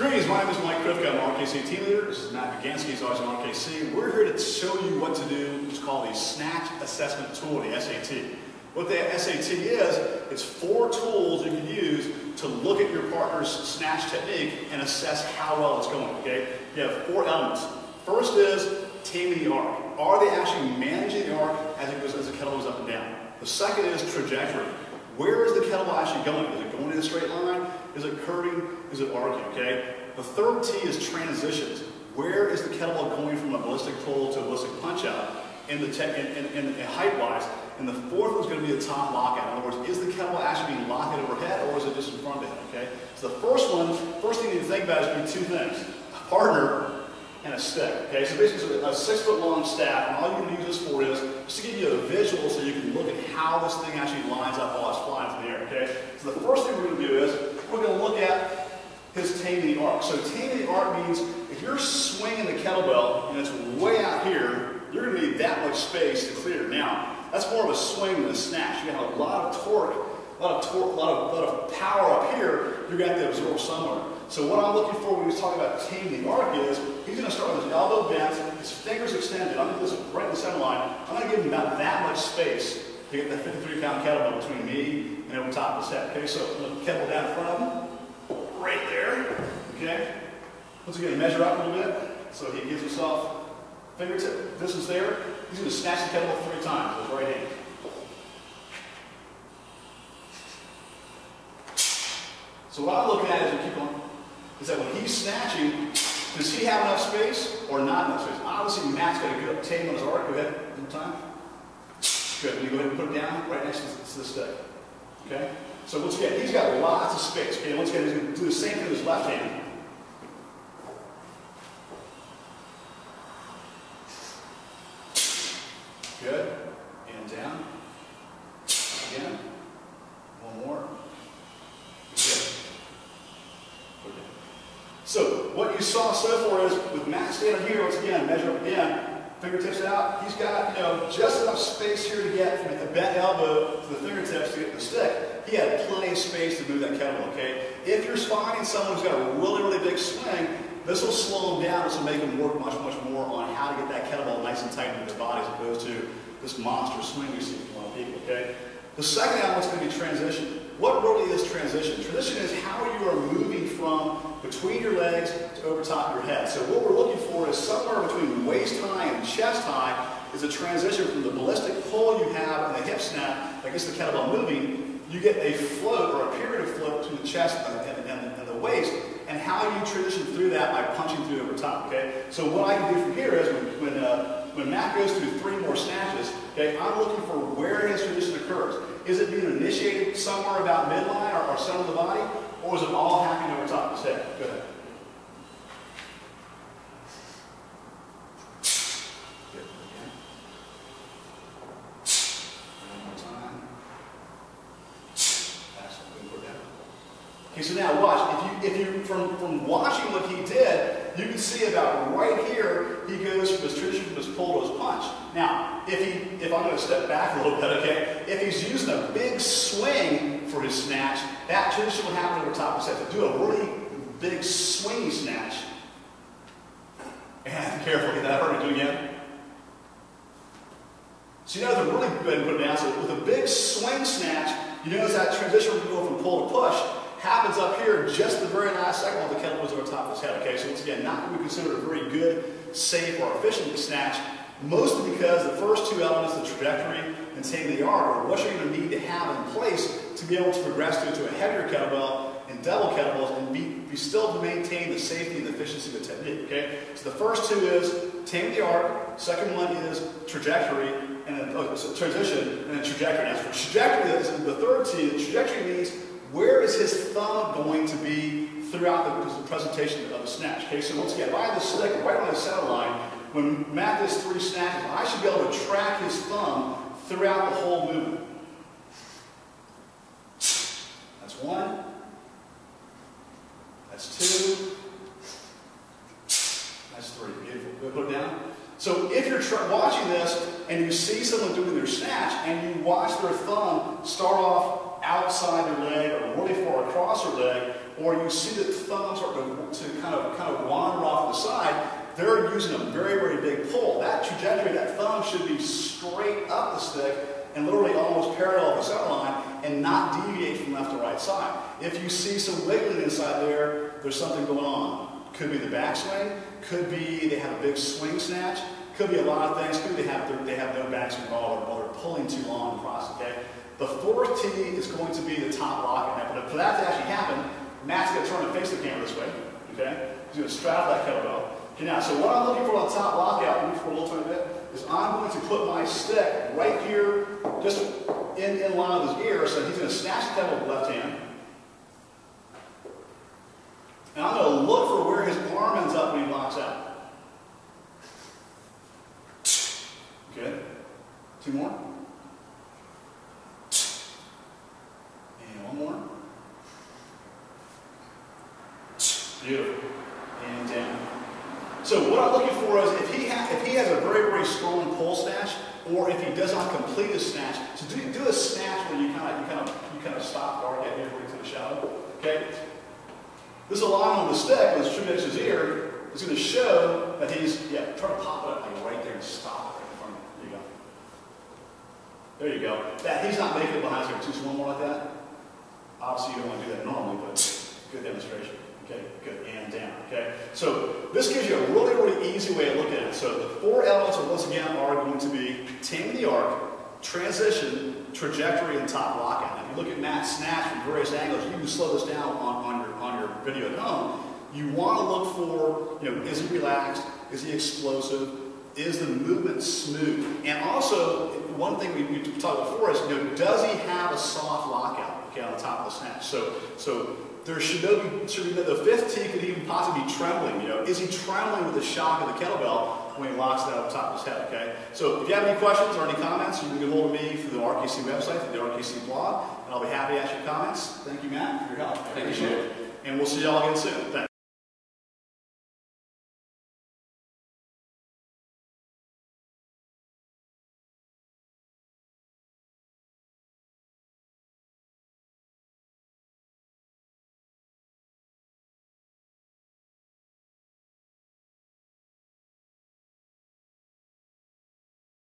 Greetings, my name is Mike Krivka. I'm an RKC team leader. This is Matt Bagansky, he's always on RKC. We're here to show you what to do, what's called the Snatch Assessment Tool, the SAT. What the SAT is, it's 4 tools you can use to look at your partner's snatch technique and assess how well it's going, okay? You have 4 elements. First is taming the arc. Are they actually managing the arc as the kettlebell goes up and down? The second is trajectory. Where is the kettlebell actually going? Is it going in a straight line? Is it curving? Is it arcing, okay? The third T is transitions. Where is the kettlebell going from a ballistic pull to a ballistic punch out in height-wise? And the fourth one's going to be the top lockout. In other words, is the kettlebell actually being locked overhead or is it just in front of it, okay? So the first thing you need to think about is going to be 2 things. A partner and a stick, okay? So basically it's a 6-foot-long staff, and all you're going to use this for is just to give you a visual so you can look at how this thing actually lines up while it's flying through the air, okay? So the first thing we're going to do is we're going to look at his taming the arc. So taming the arc means if you're swinging the kettlebell and it's way out here, you're going to need that much space to clear. Now, that's more of a swing than a snatch. You have a lot of torque, a lot of power up here. You're going to have to absorb somewhere. So what I'm looking for when we talk about taming the arc is he's going to start with his elbow bent, his fingers extended. I'm going to do this right in the center line. I'm going to give him about that much space to get that 53-pound kettlebell between me and over top of his head. Okay, so I'm going to kettlebell down in front of him, right there. Okay. Once again, measure up a little bit so he gives himself fingertip distance there. He's going to snatch the kettlebell 3 times with his right hand. So what I'm looking at as we keep on is that when he's snatching, does he have enough space or not enough space? Obviously, Matt's got a good tame on his arc. Go ahead, one time. Good. When you go ahead and put it down right next to the stick. Okay? So once again, he's got lots of space. Okay? Once again, he's going to do the same thing with his left hand. Good. And down. Again. One more. Good. Okay. So what you saw so far is with Matt standing here, once again, measure up again, fingertips out. He's got, just enough space here to get from the bent elbow to the fingertips to get the stick. He had plenty of space to move that kettlebell, okay? If you're finding someone who's got a really big swing, this will slow them down. This will make them work much more on how to get that kettlebell nice and tight into their body as opposed to this monster swing we see from a lot of people, okay? The second element is going to be transition. What really is transition? Transition is how you are moving from between your legs to over top of your head. So what we're looking for is somewhere between waist high and chest high is a transition from the ballistic pull you have in the hip snap that gets the kettlebell moving. You get a float or a period of float between the chest and the waist, and how you transition through that by punching through over top, okay? So what I can do from here is when Matt goes through 3 more snatches, okay, I'm looking for where his transition occurs. Is it being initiated somewhere about midline or center of the body, or is it all happening over top of his head? Go ahead. Good. Again. One more time. Excellent. Put it down. Okay, so now watch. If you from watching what he did, you can see about right here, he goes from his transition from his pull to his punch. Now, if I'm going to step back a little bit, okay, if he's using a big swing for his snatch, that transition will happen over top of his head. To do a really big swingy snatch, and careful, get that hurt, do it again. So you know to really go ahead and put it down. So with a big swing snatch, you notice that transition will go from pull to push. Happens up here just the very last second while the kettlebell is over top of his head. Okay, so once again, not what we consider a very good, safe, or efficient snatch, mostly because the first 2 elements, the trajectory and taming the arc, are what you're going to need to have in place to be able to progress to a heavier kettlebell and double kettlebells and be still to maintain the safety and the efficiency of the technique. Okay, so the first 2 is taming the arc. Second one is trajectory and then transition and then trajectory. Now, for trajectory, is the third T. The trajectory means where is his thumb going to be throughout the presentation of the snatch? Okay, so once again, if I have the stick right on the center line, when Matt does 3 snatches, I should be able to track his thumb throughout the whole movement. That's 1. That's 2. That's 3. Beautiful. Go put it down. So if you're watching this and you see someone doing their snatch and you watch their thumb start off outside their leg or really far across their leg, or you see the thumb start to kind of wander off to the side, they're using a very, very big pull. That trajectory, that thumb should be straight up the stick and literally almost parallel to the center line and not deviate from left to right side. If you see some wiggling inside there, there's something going on. Could be the backswing, could be they have a big swing snatch, could be a lot of things, could be they have no backswing at all, or they're pulling too long in the process, okay? The fourth T is going to be the top lockout. Now, for that to actually happen, Matt's going to turn and face the camera this way, okay? He's going to straddle that kettlebell. Okay, now, so what I'm looking for on the top lockout, move for a little tiny bit, is I'm going to put my stick right here, just in line with his ear, so he's going to snatch the kettlebell with the left hand. And I'm going to look for where his arm ends up when he locks out. Good. Two more. And one more. Beautiful. And down. So what I'm looking for is if he has a very, very strong pull snatch, or if he does not complete his snatch, so do a snatch where you kind of stop the arc at here, to the shallow. Okay. This alignment on the stick, with his true next to his ear, is going to show that he's try to pop it up like right there and stop it right in front of you. There you go. That he's not making it behind his ear. Just one more like that. Obviously, you don't want to do that normally, but good demonstration. Okay, good, and down, okay? So this gives you a really, really easy way of looking at it. So the four elements, once again, are going to be taming the arc, transition, trajectory, and top lockout. Now, if you look at Matt's snatch from various angles, you can slow this down on your video at home. You want to look for, is he relaxed? Is he explosive? Is the movement smooth? And also, one thing we talked about before is, does he have a soft lockout, okay, on the top of the snatch? So there should be the fifth T could even possibly be trembling. Is he trembling with the shock of the kettlebell when he locks it out on top of his head? Okay. So if you have any questions or any comments, you can get hold of me through the RKC website, through the RKC blog, and I'll be happy to answer your comments. Thank you, Matt, for your help. I appreciate it. And we'll see you all again soon. Thanks.